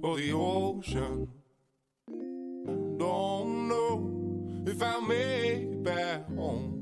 or the ocean. Don't know if I'll make it back home.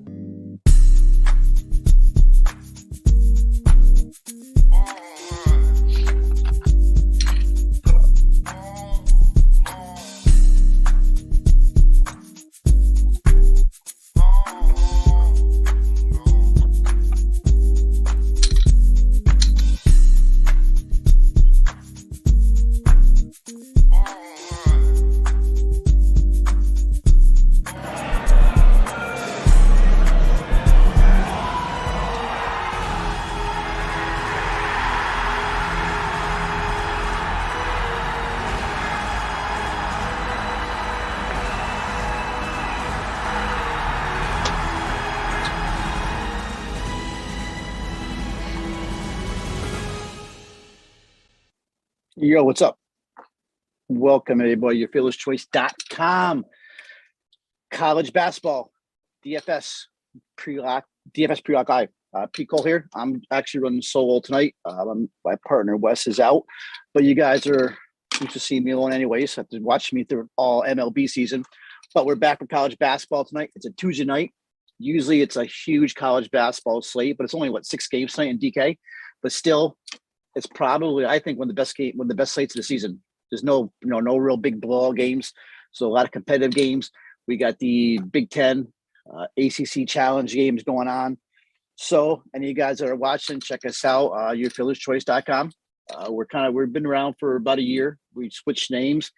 Yo, what's up? Welcome, everybody. Your fearlesschoice.com. College basketball, DFS pre-lock live. Pete Cole here. I'm actually running solo tonight. My partner Wes is out, but you guys are used to see me alone anyways. Have to watch me through all MLB season. But we're back for college basketball tonight. It's a Tuesday night. Usually it's a huge college basketball slate, but it's only 6 games tonight in DK. But still, it's probably, I think, one of the best slates of the season. There's no real big blowout games, so a lot of competitive games. We got the Big Ten, ACC Challenge games going on. So, any of you guys that are watching, check us out. Yourfearlesschoice.com. We've been around for about a year. We switched names,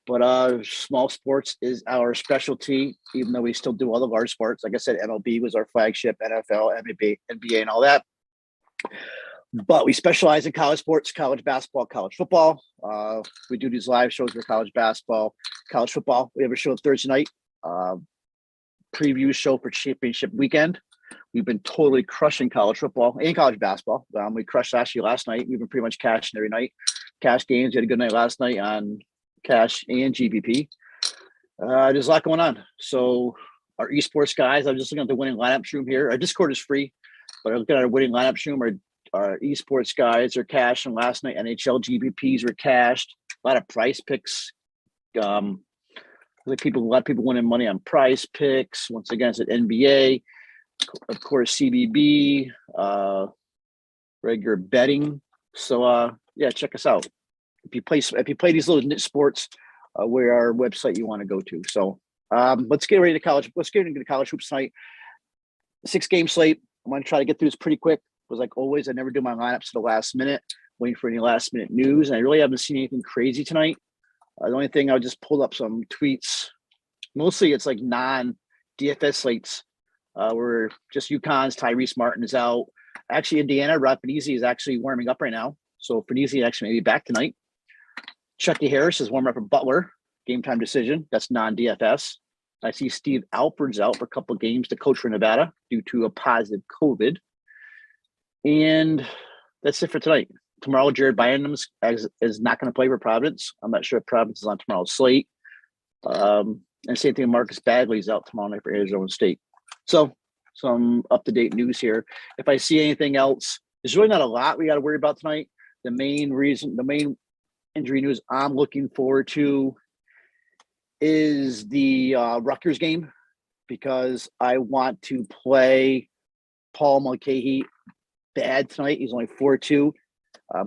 but small sports is our specialty. Even though we still do all the large sports, like I said, MLB was our flagship, NFL, NBA, and all that. But we specialize in college sports, college basketball, college football. We do these live shows for college basketball, college football. We have a show Thursday night, preview show for championship weekend. We've been totally crushing college football and college basketball. We crushed actually last night. We've been pretty much cashing every night. Cash games. We had a good night last night on cash and GBP. There's a lot going on. So our esports guys, I'm just looking at the winning lineups room here. Our Discord is free, but I'm looking at our winning lineups room. Our esports guys are cashing last night. NHL GBPs were cashed. A lot of PrizePicks. A lot of people winning money on PrizePicks. Once again, it's at NBA. Of course, CBB, regular betting. So yeah, check us out. If you play these little niche sports, we're our website you want to go to. So let's get ready to college. Let's get into college hoops tonight. 6 game slate. I'm going to try to get through this pretty quick. Was like always, I never do my lineups to the last minute, waiting for any last minute news. And I really haven't seen anything crazy tonight. The only thing I just pulled up some tweets. Mostly it's like non-DFS slates. Where just UConn's Tyrese Martin is out. Actually, Indiana, Rapinese is actually warming up right now. So Rapinese actually may be back tonight. Chucky Harris is warming up for Butler. Game time decision. That's non-DFS. I see Steve Alford's out for a couple of games to coach for Nevada due to a positive COVID. And that's it for tonight. Tomorrow, Jared Bynum is not going to play for Providence. I'm not sure if Providence is on tomorrow's slate. And same thing, Marcus Bagley's out tomorrow night for Arizona State. So some up-to-date news here. If I see anything else, there's really not a lot we got to worry about tonight. The main injury news I'm looking forward to is the Rutgers game, because I want to play Paul Mulcahy bad tonight. He's only 4-2.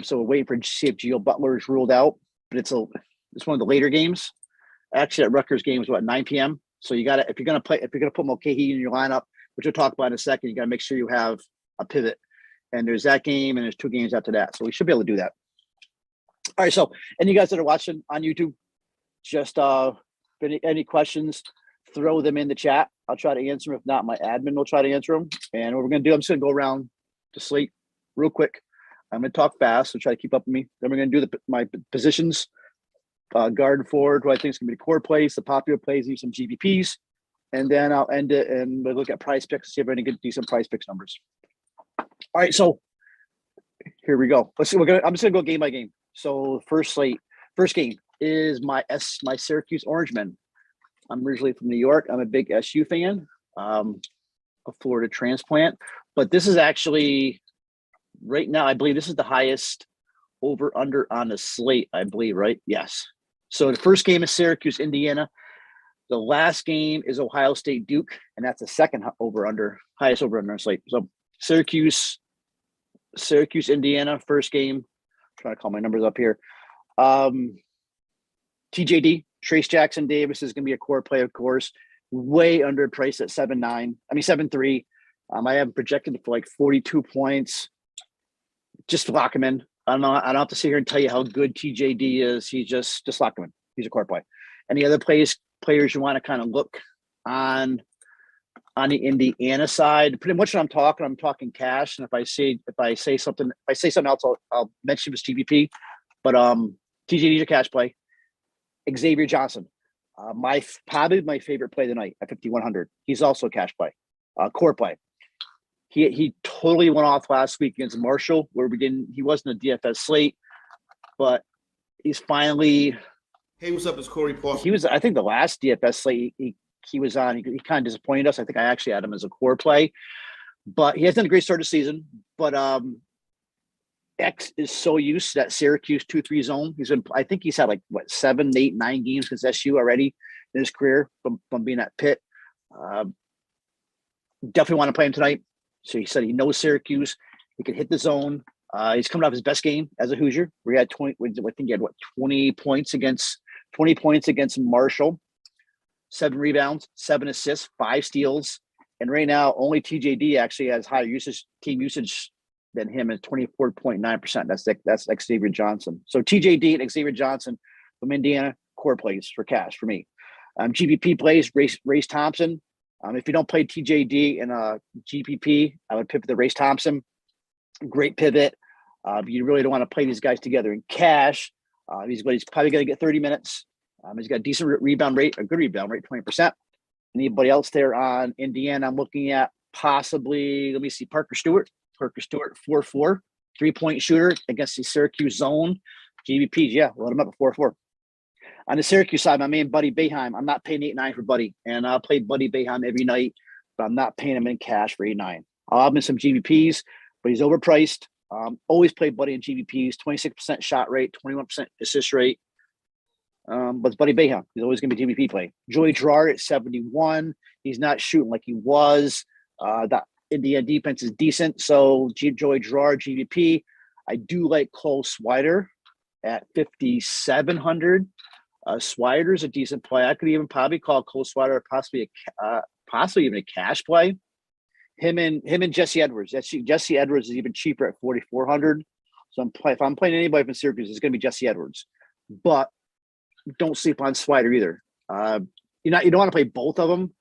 So we're waiting for see if Geo Butler is ruled out. But it's one of the later games. Actually, that Rutgers game is 9 p.m. So you gotta if you're gonna put Mulcahy in your lineup, which we'll talk about in a second, you gotta make sure you have a pivot. And there's that game, and there's 2 games after that. So we should be able to do that. All right. So any of you guys that are watching on YouTube, just any questions, throw them in the chat. I'll try to answer them. If not, my admin will try to answer them. And what we're gonna do, I'm just gonna go around to slate real quick. I'm going to talk fast and try to keep up with me. Then we're going to do my positions, guard and forward, who I think is going to be the core plays, the popular plays, use some GBPs. And then I'll end it and we'll look at PrizePicks, see if I can get decent PrizePicks numbers. All right, so here we go. I'm just going to go game by game. So first game is my Syracuse Orangemen. I'm originally from New York. I'm a big SU fan, a Florida transplant. But this is actually, right now, I believe this is the highest over under on the slate, I believe, right? Yes. So the first game is Syracuse, Indiana. The last game is Ohio State, Duke, and that's the second highest over under on the slate. So Syracuse, Indiana, first game. I'm trying to call my numbers up here. TJD, Trace Jackson Davis is going to be a core play, of course. Way underpriced at 7.3. I have projected for like 42 points. Just lock him in. I don't have to sit here and tell you how good TJD is. He just lock him in. He's a core play. Any other players you want to kind of look on the Indiana side? Pretty much when I'm talking cash. And if I say something else, I'll mention his GBP. But TJD's a cash play. Xavier Johnson, probably my favorite play tonight at 5,100. He's also a cash play, core play. He totally went off last week against Marshall, where he wasn't a DFS slate, but he's finally. Hey, what's up? It's Corey Paul. He was, I think, the last DFS slate he was on. He kind of disappointed us. I think I actually had him as a core play, but he has done a great start of the season. But X is so used to that Syracuse 2-3 zone. I think he's had like 7, 8, 9 games against SU already in his career from being at Pitt. Definitely want to play him tonight. So he said he knows Syracuse. He can hit the zone. He's coming off his best game as a Hoosier. We had 20. I think he had 20 points against Marshall, 7 rebounds, 7 assists, 5 steals, and right now only TJD actually has higher team usage than him at 24.9%. That's Xavier Johnson. So TJD and Xavier Johnson from Indiana, core plays for cash for me. GPP plays Race Thompson. If you don't play TJD in a GPP, I would pivot the Race Thompson. Great pivot. You really don't want to play these guys together in cash. He's probably going to get 30 minutes. He's got a decent rebound rate, a good rebound rate, 20%. Anybody else there on Indiana? I'm looking at possibly, let me see, Parker Stewart, 4-4, 3-point shooter against the Syracuse zone. GBPs, yeah, load him up at 4-4. On the Syracuse side, my man Buddy Boeheim, I'm not paying 8.9 for Buddy, and I'll play Buddy Boeheim every night, but I'm not paying him in cash for 8.9. I'll have him in some GBPs, but he's overpriced. Always play Buddy in GBPs, 26% shot rate, 21% assist rate. But it's Buddy Boeheim. He's always going to be GBP play. Joey Girard at 71. He's not shooting like he was. The Indiana defense is decent, so Joey Girard, GBP. I do like Cole Swider at 5,700. Swider's a decent play. I could even probably call Cole Swider possibly even a cash play. Him and Jesse Edwards. Jesse Edwards is even cheaper at 4,400. So if I'm playing anybody from Syracuse, it's going to be Jesse Edwards. But don't sleep on Swider either. You don't want to play both of them.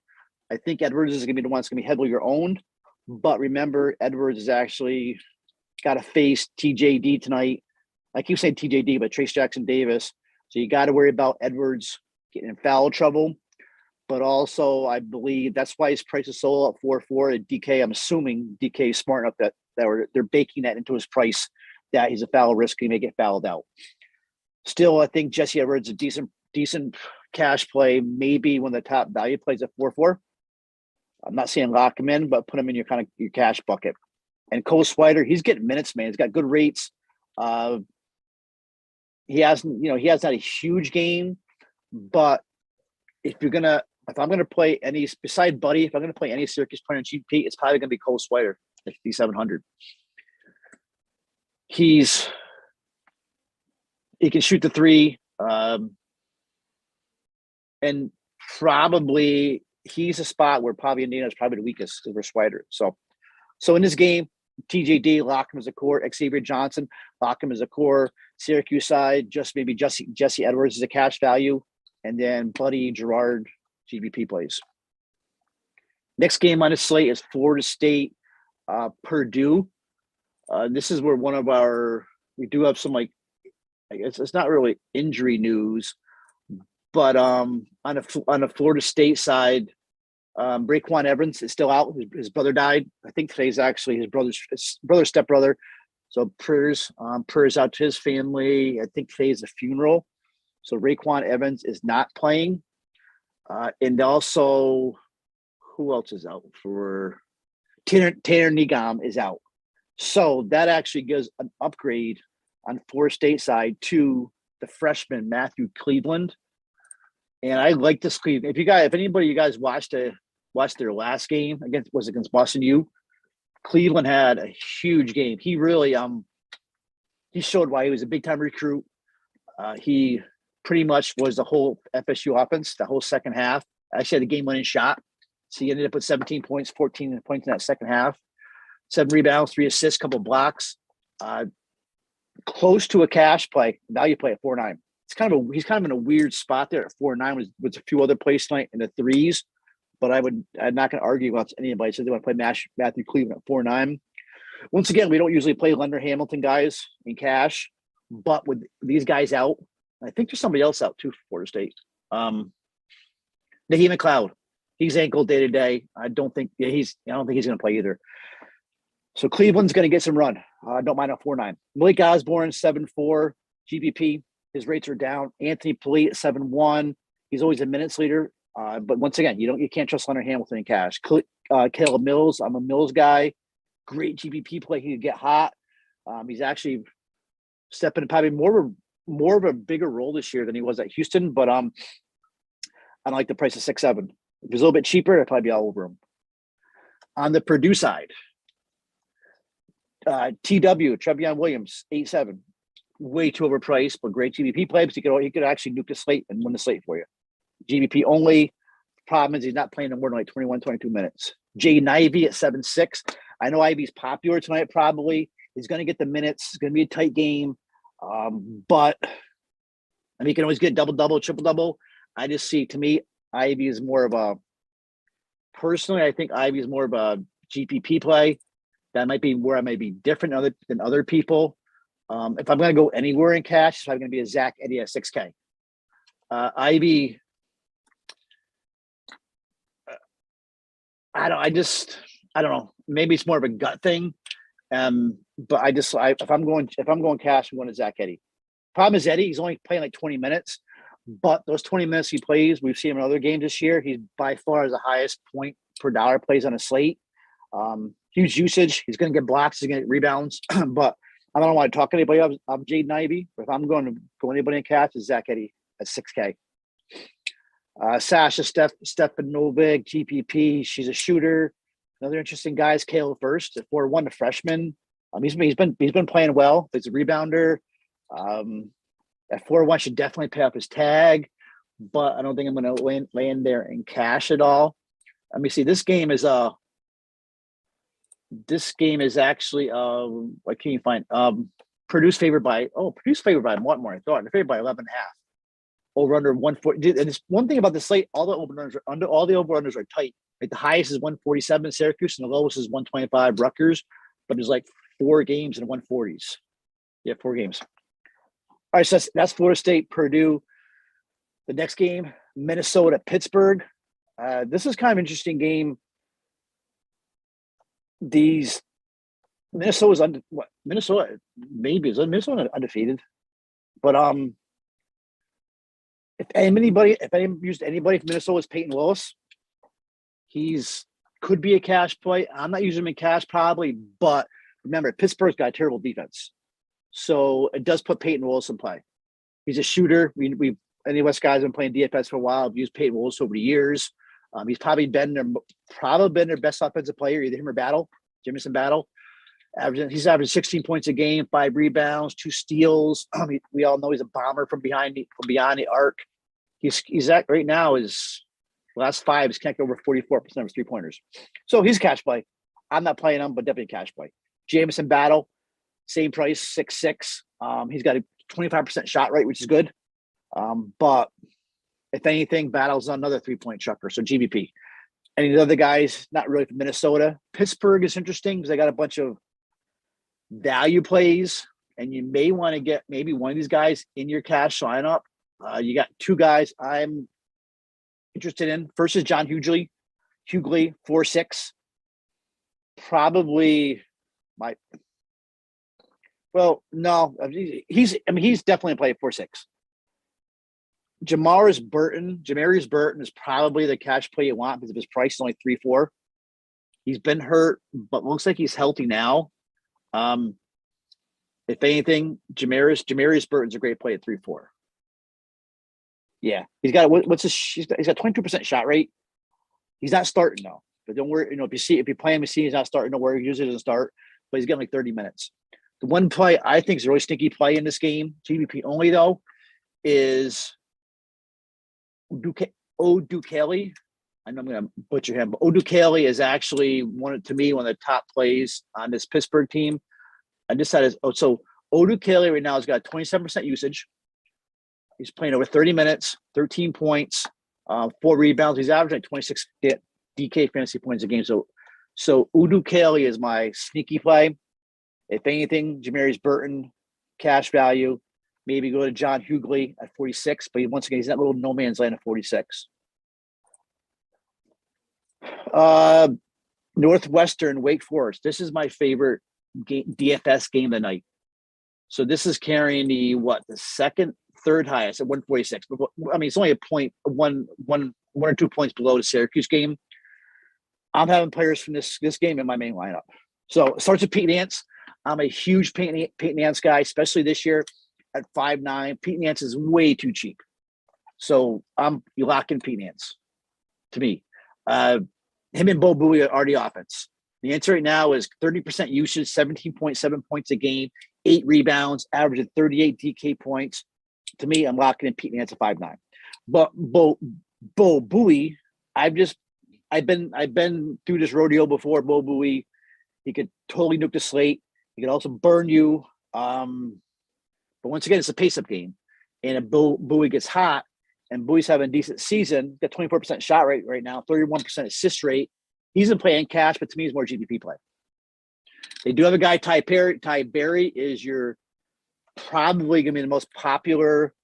I think Edwards is going to be the one that's going to be heavily owned. But remember, Edwards is actually got to face TJD tonight. I keep saying TJD, but Trace Jackson Davis. So you got to worry about Edwards getting in foul trouble. But also, I believe that's why his price is so low at 4.4. And DK, I'm assuming DK is smart enough that they're baking that into his price, that he's a foul risk. He may get fouled out. Still, I think Jesse Edwards is a decent cash play. Maybe one of the top value plays at 4.4. I'm not saying lock him in, but put him in your cash bucket. And Cole Swider, he's getting minutes, man. He's got good rates. He hasn't had a huge game, but if I'm gonna play any beside Buddy, if I'm gonna play any Syracuse player in GP, it's probably gonna be Cole Swider at 5,700. He can shoot the 3, and probably he's a spot where probably Indiana is probably the weakest for Swider. So in this game, TJD, lock him as a core. Xavier Johnson, lock him as a core. Syracuse side, just maybe Jesse Edwards is a cash value. And then Buddy Girard, GBP plays. Next game on the slate is Florida State, Purdue. This is where we do have some, I guess it's not really injury news, but on the Florida State side, Raekwon Evans is still out. His brother died. I think today's actually his brother's stepbrother. So prayers out to his family. I think today's a funeral. So Raekwon Evans is not playing. And also, who else is out for Tanner Ncaab is out. So that actually gives an upgrade on Florida State side to the freshman Matthew Cleveland. And I like this Cleveland. If anybody you guys watched their last game against Boston U, Cleveland had a huge game. He really he showed why he was a big time recruit. He pretty much was the whole FSU offense, the whole second half. Actually had a game winning shot. So he ended up with 17 points, 14 points in that second half, 7 rebounds, 3 assists, couple blocks. Close to a cash play. Now you play at 4-9. He's kind of in a weird spot there at 4-9 with a few other plays tonight in the threes. But I'm not going to argue about anybody. So they want to play Matthew Cleveland at 4-9. Once again, we don't usually play Leonard Hamilton guys in cash, but with these guys out, I think there's somebody else out too for Florida State. Naheem McLeod. He's ankle day to day. I don't think he's going to play either. So Cleveland's going to get some run. Don't mind a 4-9. Malik Osborne 7-4 GPP. His rates are down. Anthony Polite 7-1. He's always a minutes leader. But once again, you can't trust Leonard Hamilton in cash. Caleb Mills. I'm a Mills guy. Great GPP play. He could get hot. He's actually stepping probably more of a bigger role this year than he was at Houston. But I don't like the price of 6-7. If it was a little bit cheaper, I'd probably be all over him. On the Purdue side, Trevion Williams, 8-7. Way too overpriced, but great GBP play because he could actually nuke the slate and win the slate for you. GBP only. Problem is he's not playing more than like 21, 22 minutes. Jaden Ivey at 7-6. I know Ivey's popular tonight probably. He's going to get the minutes. It's going to be a tight game. But he can always get double-double, triple-double. I just see, to me, Ivy is more of a – personally, I think Ivy is more of a GPP play. That might be where I may be different than other people. If I'm going to go anywhere in cash, it's probably going to be a Zach Edey at 6K. Ivy – I don't know. Maybe it's more of a gut thing. But if I'm going cash, I'm going to Zach Edey. Problem is Edey, he's only playing like 20 minutes, but those 20 minutes he plays, we've seen him in other games this year. He's by far the highest point per dollar plays on a slate. Huge usage. He's going to get blocks. He's going to get rebounds. But I don't want to talk to anybody. I'm Jaden Ivey. But if I'm going to go anybody in cash, it's Zach Edey at 6K. Sasha Stefanovic, GPP. She's a shooter. Another interesting guy is Caleb First at 4-1, a freshman. He's been playing well. He's a rebounder. At 4-1 should definitely pay up his tag, but I don't think I'm going to land there in cash at all. Let me see. This game is actually what can you find? Purdue's favored by a lot more. I thought they're favored by 11.5. Over under 140. And it's one thing about the slate, all the over-unders are tight. Like the highest is 147 Syracuse and the lowest is 125 Rutgers, but there's like 4 games in 140s. Yeah, 4 games. All right, so that's Florida State, Purdue. The next game, Minnesota, Pittsburgh. This is kind of an interesting game. Minnesota undefeated, but if anybody used anybody from Minnesota is Peyton Willis. Could be a cash play. I'm not using him in cash probably, but remember Pittsburgh's got a terrible defense, so it does put Peyton Willis in play. He's a shooter. Any West guys have been playing DFS for a while. I've used Peyton Willis over the years. He's probably been their best offensive player, either him or Jamison Battle. He's averaging 16 points a game, 5 rebounds, 2 steals. We all know he's a bomber from beyond the arc. He's at right now is last 5 is connected over 44% of his 3-pointers. So he's a cash play. I'm not playing him, but definitely a cash play. Jamison Battle, same price, 6'6". He's got a 25% shot rate, which is good. But if anything, Battle's another 3-point chucker. So GBP. Any of the other guys, not really from Minnesota. Pittsburgh is interesting because they got a bunch of value plays, and you may want to get maybe one of these guys in your cash lineup. You got 2 guys I'm interested in. First is John Hughley, 4-6. Probably he's definitely played 4-6. Jamarius Burton is probably the cash play you want because of his price is only 3-4. He's been hurt, but looks like he's healthy now. If anything, Jamarius Burton's a great play at 3-4. Yeah, he's got he's got 22% shot rate. He's not starting though, but don't worry. If you play him, he's not starting. Don't worry. He usually doesn't start, but he's getting like 30 minutes. The one play I think is a really sneaky play in this game, GBP only though, is O'Dukelly. I know I'm going to butcher him, but O'Dukelly is actually one of the top plays on this Pittsburgh team. I just had so O'Dukelly right now has got 27% usage. He's playing over 30 minutes, 13 points, 4 rebounds. He's averaging 26 DK fantasy points a game. So O'Dukelly is my sneaky play. If anything, Jamarius Burton, cash value. Maybe go to John Hughley at 46, but once again, he's that little no man's land at 46. Northwestern, Wake Forest. This is my favorite DFS game of the night. So this is carrying the third highest at 146. But I mean, it's only one or 2 points below the Syracuse game. I'm having players from this game in my main lineup. So it starts with Pete Nance. I'm a huge Pete Nance guy, especially this year at 5'9". Pete Nance is way too cheap. So you lock in Pete Nance to me. Him and Bo Buie are the offense. The answer right now is 30% usage, 17.7 points a game, 8 rebounds, averaging 38 DK points. To me, I'm locking in Pete Nance at 5'9". But Bo Buie, I've been through this rodeo before. Bo Buie, he could totally nuke the slate. He could also burn you. But once again, it's a pace-up game. And if Buie gets hot, and Bowie's having a decent season, got 24% shot rate right now, 31% assist rate. He's been playing cash, but to me, he's more GPP play. They do have a guy, Ty Berry is your probably going to be the most popular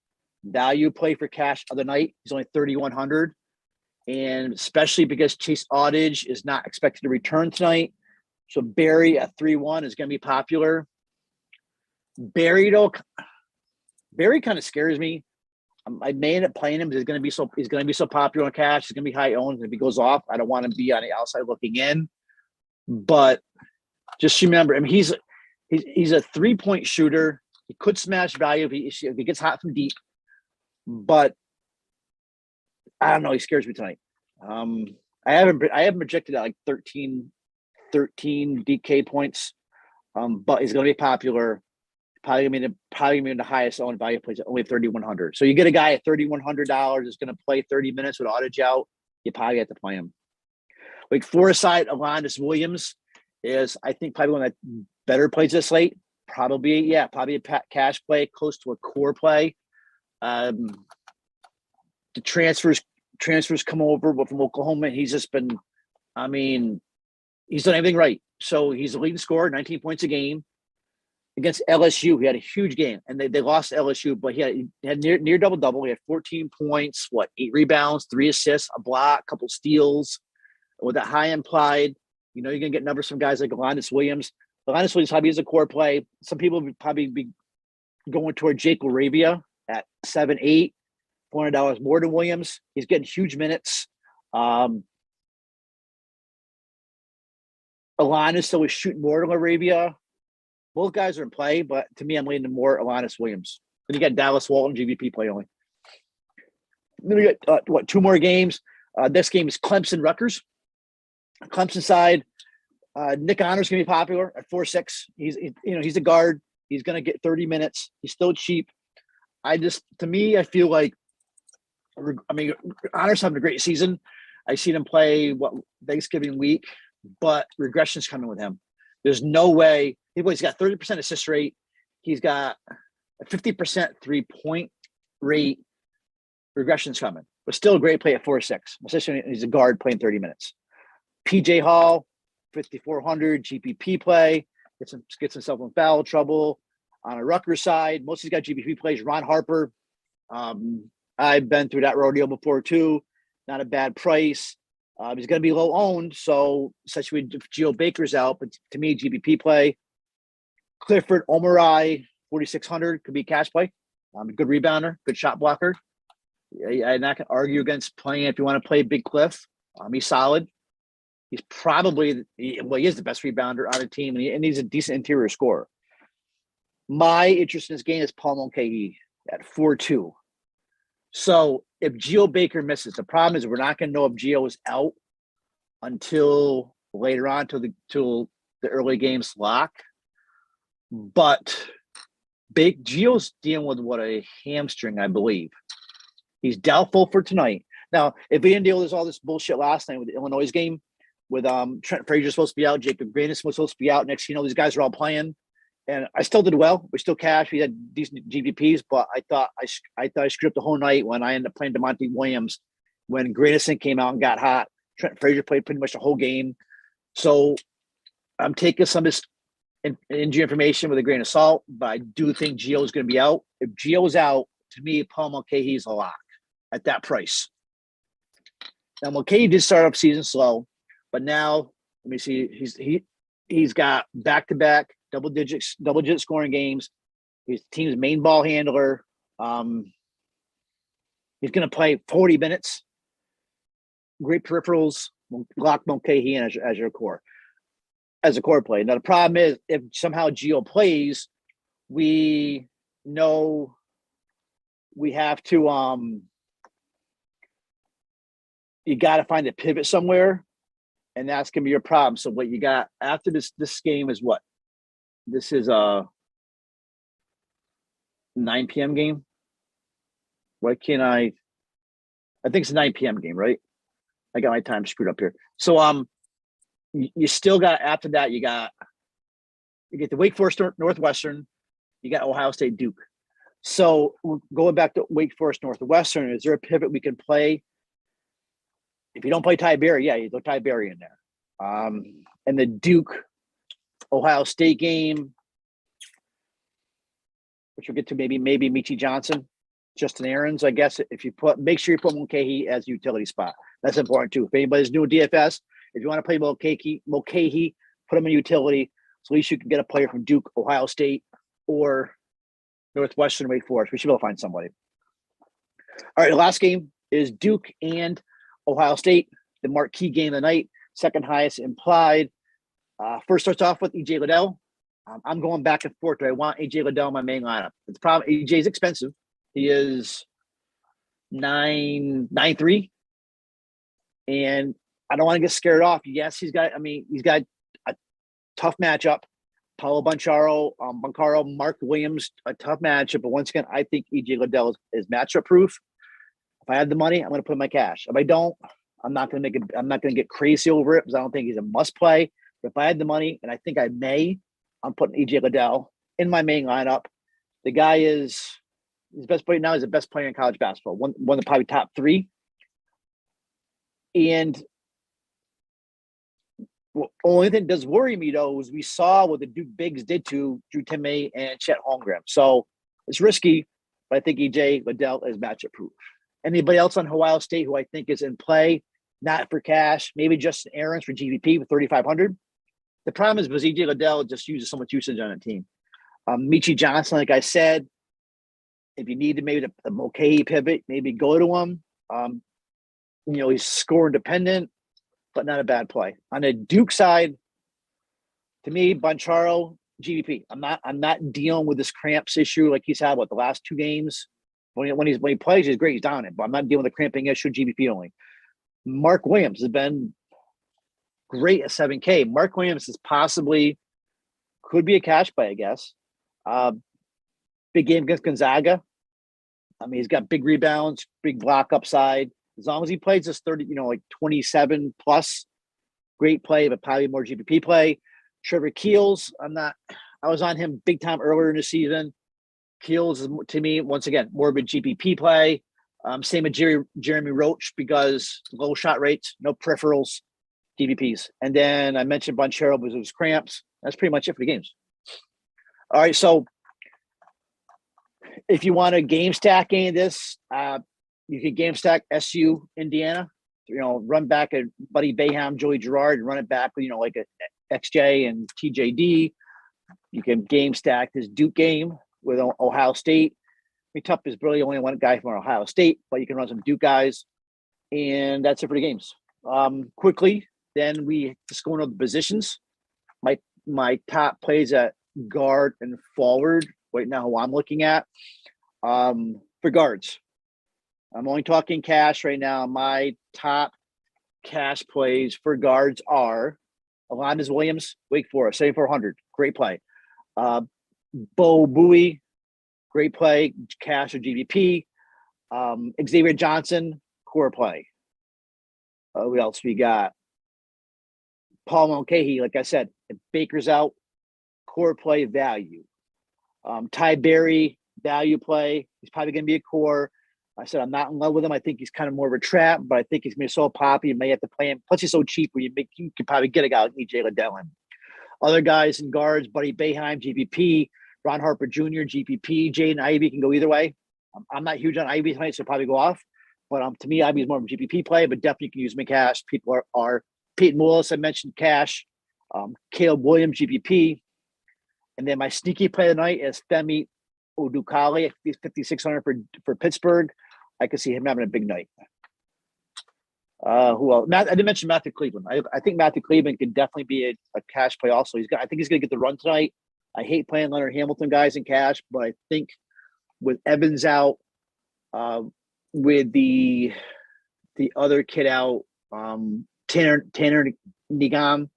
value play for cash of the night. He's only 3,100. And especially because Chase Audich is not expected to return tonight. So Berry at 3-1 is going to be popular. Berry kind of scares me. I may end up playing him because he's going to be so popular on cash. He's going to be high owned. If he goes off, I don't want him to be on the outside looking in. But just remember, I mean, he's a 3-point shooter. He could smash value if he gets hot from deep. But I don't know. He scares me tonight. I haven't projected at like 13 DK points. But he's going to be popular. Probably gonna be the highest owned value plays at only 3,100. So you get a guy at $3,100 is going to play 30 minutes with Audich out. You probably have to play him. Like Forest side, Alondas Williams is I think probably one of the better plays this slate. Probably a cash play, close to a core play. The transfers come over from Oklahoma. He's just been, I mean, he's done everything right. So he's the leading scorer, 19 points a game. Against LSU, he had a huge game, and they lost LSU, but he had near double-double. He had 14 points, 8 rebounds, 3 assists, a block, a couple steals. With that high implied, you're going to get numbers from guys like Alondas Williams. Alondas Williams probably is a core play. Some people would probably be going toward Jake Arabia at 7-8, $400 more than Williams. He's getting huge minutes. Alondas still is shooting more than Arabia. Both guys are in play, but to me, I'm leaning more Alondas Williams. Then you got Dallas Walton, GVP play only. Then we got 2 more games. This game is Clemson-Rutgers. Clemson side, Nick Honor's going to be popular at 4-6. He's a guard. He's going to get 30 minutes. He's still cheap. I feel like, Honor's having a great season. I seen him play Thanksgiving week, but regression's coming with him. There's no way. He's got 30% assist rate. He's got a 50% 3-point rate. Regression's coming, but still a great play at 4-6. Especially he's a guard playing 30 minutes. PJ Hall, 5,400 GPP play. Gets himself in foul trouble. On a Rutgers side, most of these got GPP plays. Ron Harper. I've been through that rodeo before too. Not a bad price. He's going to be low owned, so especially if Geo Baker's out. But to me, GPP play. Clifford Omarai, 4,600 could be cash play. A good rebounder, good shot blocker. I'm not going to argue against playing if you want to play Big Cliff. He's solid. He's probably he is the best rebounder on the team, and he's a decent interior scorer. My interest in this game is Paul Mulcahy at 4-2. So if Gio Baker misses, the problem is we're not going to know if Gio is out until later on, till the early games lock. But Gio's dealing with a hamstring, I believe. He's doubtful for tonight. Now, if we didn't deal with all this bullshit last night with the Illinois game, with Trent Frazier supposed to be out, Jacob Grandison was supposed to be out. Next, these guys are all playing, and I still did well. We still cashed. We had decent GPPs, but I thought I screwed up the whole night when I ended up playing DeMonte Williams. When Grandison came out and got hot, Trent Frazier played pretty much the whole game. So I'm taking some of this injury information with a grain of salt, but I do think Gio is going to be out. If Gio is out, to me, Paul Mulcahy is a lock at that price. Now, Mulcahy did start off season slow, but now let me see. He's got back-to-back double-digit scoring games. He's the team's main ball handler. He's going to play 40 minutes. Great peripherals. Lock Mulcahy in as your core. As a core play. Now, the problem is if somehow Gio plays, we know we have to you got to find a pivot somewhere, and that's going to be your problem. So what you got after this game is what? This is a 9 p.m. game. Why can't I think it's a 9 p.m. game, right? I got my time screwed up here. So you still got, after that, you get the Wake Forest Northwestern, you got Ohio State Duke. So going back to Wake Forest Northwestern, is there a pivot we can play? If you don't play Ty Berry, yeah, you throw Ty Berry in there. And the Duke Ohio State game, which we'll get to maybe Michi Johnson, Justin Aarons, I guess. Make sure you put Mulcahy as a utility spot. That's important too. If anybody's new at DFS, if you want to play Mulcahy, put him in utility. So at least you can get a player from Duke, Ohio State, or Northwestern, Wake Forest. We should be able to find somebody. All right, the last game is Duke and Ohio State, the marquee game of the night, second highest implied. First starts off with EJ Liddell. I'm going back and forth. Do I want EJ Liddell in my main lineup? The problem, EJ is expensive. He is 9.3, and I don't want to get scared off. Yes, he's got a tough matchup. Paulo Banchero, Mark Williams, a tough matchup. But once again, I think EJ Liddell is matchup proof. If I had the money, I'm going to put in my cash. If I don't, I'm not going to get crazy over it because I don't think he's a must play. But if I had the money, and I think I may, I'm putting EJ Liddell in my main lineup. The guy is his best player now. He's the best player in college basketball. One of the probably top three. And only thing that does worry me though is we saw what the Duke Bigs did to Drew Timme and Chet Holmgren. So it's risky, but I think EJ Liddell is matchup proof. Anybody else on Ohio State who I think is in play, not for cash, maybe Justin Aarons for GVP with 3,500. The problem is because EJ Liddell just uses so much usage on a team. Michi Johnson, like I said, if you need to maybe the Mulcahy pivot, maybe go to him. He's score dependent, but not a bad play. On the Duke side, to me, Banchero, GVP. I'm not dealing with this cramps issue like he's had the last two games. When he plays, he's great. He's dominant, but I'm not dealing with the cramping issue. GVP only. Mark Williams has been great at 7K. Mark Williams is could be a cash play, I guess. Big game against Gonzaga. He's got big rebounds, big block upside. As long as he plays this 30, 27 plus, great play, but probably more GPP play. Trevor Keels, I was on him big time earlier in the season. Keels is, to me, once again, more of a GPP play. Same with Jeremy Roach because low shot rates, no peripherals, GPPs. And then I mentioned Banchero because it was cramps. That's pretty much it for the games. All right, so if you want to game stack any of this, you can game stack SU Indiana. Run back a Buddy Boeheim, Joey Girard, and run it back with like a XJ and TJD. You can game stack this Duke game with Ohio State. Tup is really only one guy from Ohio State, but you can run some Duke guys, and that's it for the games. Quickly, then we just go into the positions. My top plays at guard and forward right now who I'm looking at. For guards, I'm only talking cash right now. My top cash plays for guards are Alonzo Williams, Wake Forest, 7,400. Great play. Bo Bowie, great play, cash or GVP. Xavier Johnson, core play. What else we got? Paul Mulcahy, like I said, if Baker's out, core play value. Ty Berry, value play. He's probably going to be a core. I said I'm not in love with him. I think he's kind of more of a trap, but I think he's going to be so poppy. You may have to play him. Plus, he's so cheap where you can probably get a guy like EJ Liddell. Other guys in guards, Buddy Boeheim, GPP, Ron Harper Jr., GPP, Jaden Ivey can go either way. I'm not huge on Ivy tonight, so probably go off. But to me, Ivy is more of a GPP play, but definitely you can use him in cash. People are Peyton Willis, I mentioned cash. Caleb Williams, GPP. And then my sneaky play tonight is Femi Odukale. He's 5,600 for Pittsburgh. I could see him having a big night. Who else? I didn't mention Matthew Cleveland. I think Matthew Cleveland can definitely be a cash play also. I think he's going to get the run tonight. I hate playing Leonard Hamilton guys in cash, but I think with Evans out, with the other kid out, Tanner Ncaab,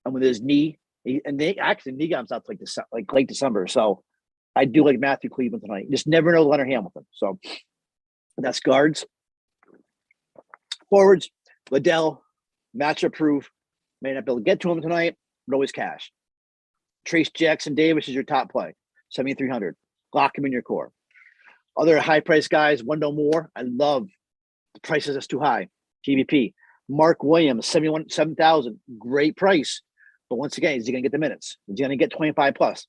and with his knee, Ncaab's out like late December. So I do like Matthew Cleveland tonight. Just never know Leonard Hamilton. So that's guards. Forwards, Liddell, matchup proof. May not be able to get to him tonight, but always cash. Trace Jackson Davis is your top play, 7,300. Lock him in your core. Other high-priced guys, Wendell Moore. I love the prices that's too high. GBP. Mark Williams, 7,000. Great price. But once again, is he going to get the minutes? Is he going to get 25 plus?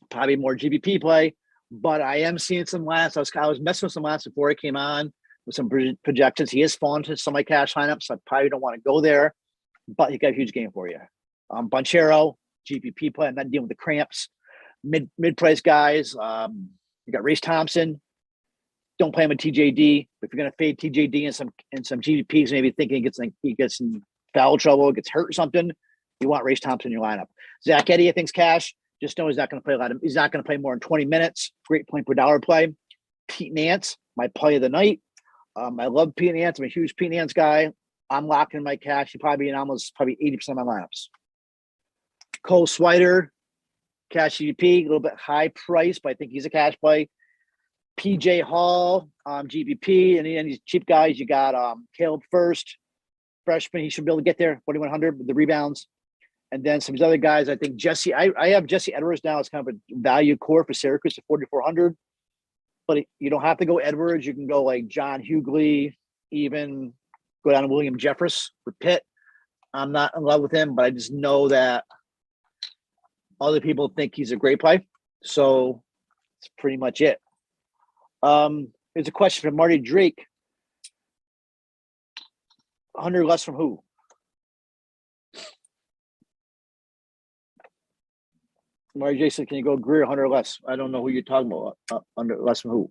Probably more GBP play. But I am seeing some last. I was messing with some last before it came on with some projections. He is falling to some of my cash lineups, so I probably don't want to go there. But he got a huge game for you. Bonchero, GPP play. I'm not dealing with the cramps. Mid-price guys. You got Race Thompson. Don't play him with TJD. If you're going to fade TJD and some GPPs, maybe thinking he gets in foul trouble, gets hurt or something, you want Race Thompson in your lineup. Zach Edey, I think's cash. Just know he's not going to play a lot. He's not going to play more than 20 minutes. Great point per dollar play. Pete Nance, my play of the night. I love Pete Nance. I'm a huge Pete Nance guy. I'm locking in my cash. He probably in almost 80% of my lineups. Cole Swider, cash GDP, a little bit high price, but I think he's a cash play. PJ Hall, GBP, and these cheap guys. You got Caleb First, freshman. He should be able to get there, 4,100 with the rebounds. And then some of these other guys, I think Jesse, I have Jesse Edwards now as kind of a value core for Syracuse at 4,400. But you don't have to go Edwards. You can go like John Hughley, even go down to William Jeffress for Pitt. I'm not in love with him, but I just know that other people think he's a great play. So that's pretty much it. There's a question from Marty Drake. 100 less from who? Marty Jason, can you go Greer 100 less? I don't know who you're talking about. 100 less from who?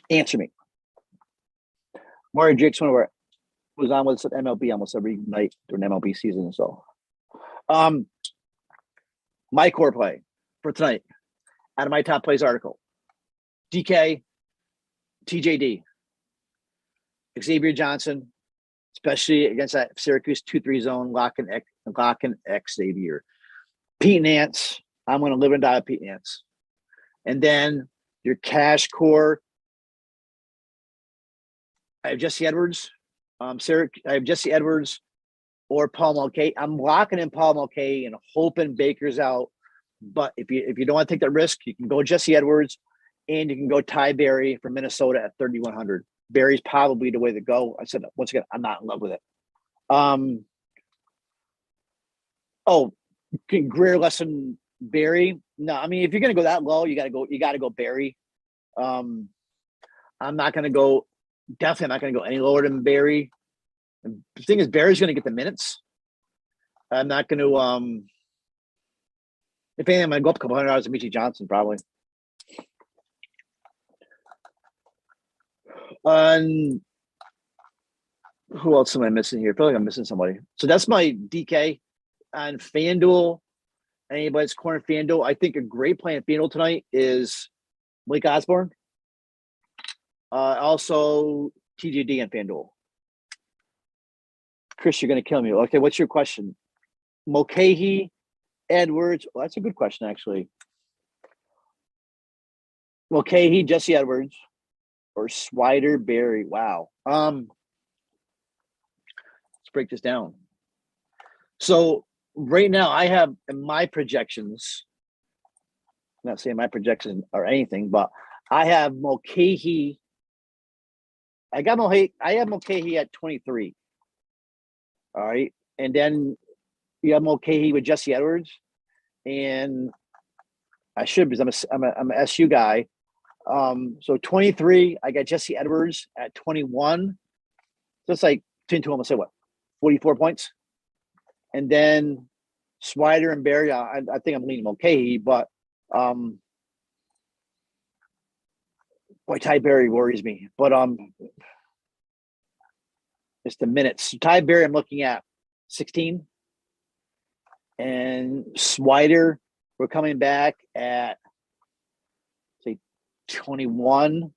Answer me. Marty Drake's one of our was on with us at MLB almost every night during MLB season. So, my core play for tonight out of my top plays article: DK, TJD, Xavier Johnson, especially against that Syracuse 2-3 zone, lock and X Xavier. Pete Nance, I'm going to live and die with Pete Nance. And then your cash core, I have Jesse Edwards. I have Jesse Edwards or Paul Mulcahy. I'm locking in Paul Mulcahy and hoping Baker's out. But if you don't want to take that risk, you can go Jesse Edwards and you can go Ty Berry from Minnesota at 3,100. Berry's probably the way to go. I said, once again, I'm not in love with it. Greer less than Berry. No, I mean, if you're going to go that low, you got to go Berry. I'm not going to go, definitely not going to go any lower than Berry. And the thing is, Berry's going to get the minutes. I'm not going to, if anything, I'm going to go up a couple $100 to Michi Johnson, probably. And who else am I missing here? I feel like I'm missing somebody. So that's my DK on FanDuel anybody's corner FanDuel. I think a great play in FanDuel tonight is Blake Osborne. Also TJD on FanDuel. Chris, you're going to kill me. Okay, what's your question? Mulcahy, Edwards. Well, that's a good question, actually. Mulcahy, Jesse Edwards, or Swider Berry. Wow. Let's break this down. So right now, I have in my projections. I'm not saying my projections or anything, but I have Mulcahy. I have Mulcahy at 23. All right, and then you have Mulcahy with Jesse Edwards, and I should because I'm an SU guy. So 23, I got Jesse Edwards at 21. So it's like between two, I'm gonna say what, 44 points, and then Swider and Berry. I think I'm leaning Mulcahy, but boy, Ty Berry worries me. But it's the minutes. Ty Berry, I'm looking at 16. And Swider, we're coming back at, say, 21.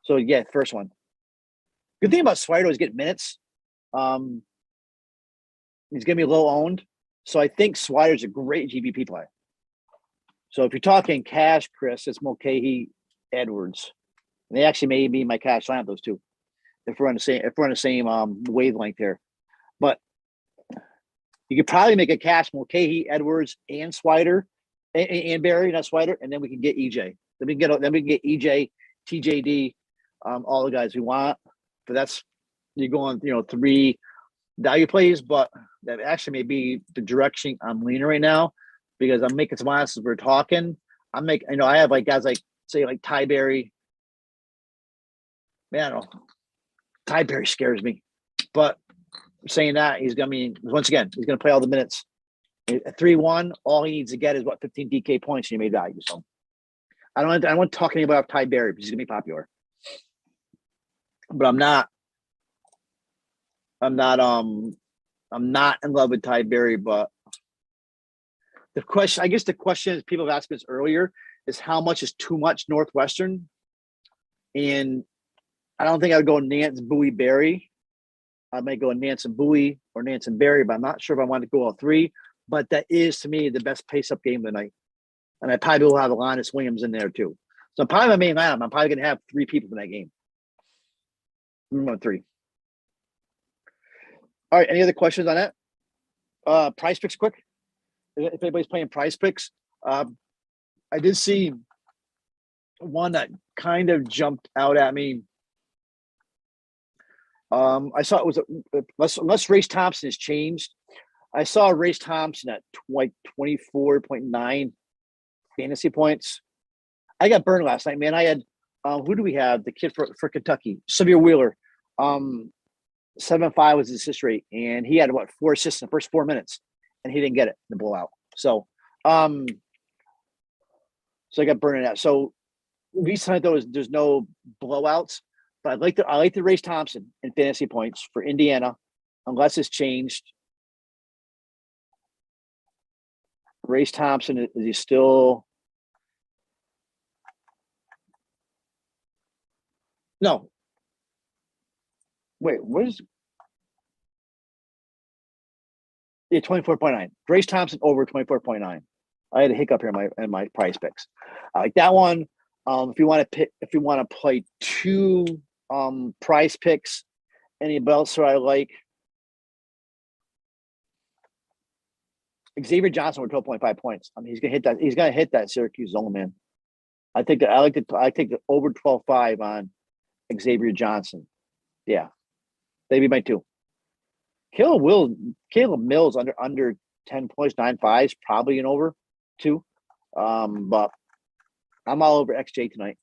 So, yeah, first one. Good thing about Swider is getting minutes. He's going to be low owned. So I think Swider's a great GBP play. So if you're talking cash, Chris, it's Mulcahy, Edwards. And they actually may be my cash lineup, those two. If we're on the same wavelength here, but you could probably make a cash Mulcahy, Edwards, and Swider, and Berry, not Swider, and then we can get EJ. Then we can get EJ, TJD, all the guys we want. But that's you're going, 3 value plays, but that actually may be the direction I'm leaning right now because I'm making some lines as we're talking. I have like guys like say like Ty Berry. Man, I don't know. Ty Berry scares me, but saying that he's going to play all the minutes. At 3-1, all he needs to get is 15 DK points and he made value. So I don't want to talk anybody about Ty Berry because he's going to be popular, but I'm not in love with Ty Berry. But the question is people have asked this earlier is how much is too much Northwestern, and I don't think I would go Nance, Bowie, Berry. I might go Nance and Bowie or Nance and Berry, but I'm not sure if I want to go all 3. But that is, to me, the best pace-up game of the night. And I probably will have Linus Williams in there, too. So probably my main lineup, I'm probably going to have 3 people in that game. I'm going 3. All right, any other questions on that? PrizePicks quick. If anybody's playing PrizePicks, I did see one that kind of jumped out at me. I saw it was unless Race Thompson has changed. I saw Race Thompson at 24.9 fantasy points. I got burned last night, man. I had who do we have? The kid for Kentucky, Xavier Wheeler. 7.5 was his assist rate, and he had 4 assists in the first 4 minutes, and he didn't get it in the blowout. So I got burned in that. So recently though, there's no blowouts. But I like the Race Thompson in fantasy points for Indiana, unless it's changed. Race Thompson, is he still? No. Wait, what is? Yeah, 24.9. Race Thompson over 24.9. I had a hiccup here in my PrizePicks. I like that one. If you want to play 2 PrizePicks, any else I like? Xavier Johnson with 12.5 points. I mean, he's gonna hit that. He's gonna hit that Syracuse zone, man. I take the over 12.5 on Xavier Johnson. Yeah, they'd be my 2. Caleb Mills under 10 points, 9.5s, probably an over 2. But I'm all over XJ tonight.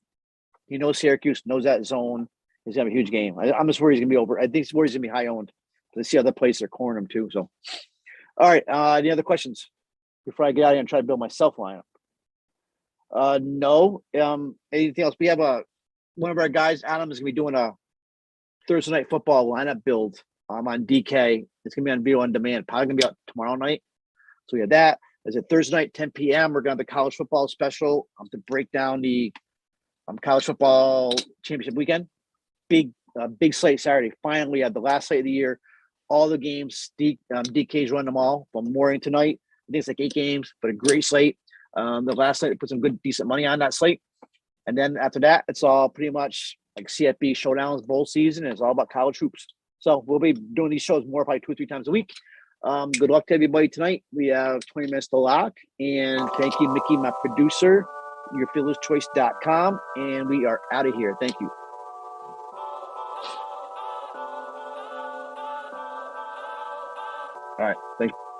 He knows Syracuse, knows that zone. He's gonna have a huge game. I'm just worried he's gonna be over. I think he's worried he's gonna be high owned. Let's see other places are cornering him too. So, all right. Any other questions before I get out of here and try to build my self lineup? No. Anything else? We have one of our guys, Adam, is gonna be doing a Thursday night football lineup build on DK. It's gonna be on video on demand. Probably gonna be out tomorrow night. So we have that. Is it Thursday night, 10 p.m.? We're going to have the college football special to break down the college football championship weekend. Big slate Saturday. Finally, we have the last slate of the year. All the games. DK's run them all from morning to night. I think it's like 8 games, but a great slate. The last slate, put some good, decent money on that slate. And then after that, it's all pretty much like CFB showdowns, bowl season. And it's all about college hoops. So we'll be doing these shows more, probably 2 or 3 times a week. Good luck to everybody tonight. We have 20 minutes to lock. And thank you, Mickey, my producer, yourfielderschoice.com. And we are out of here. Thank you. All right. Thank you.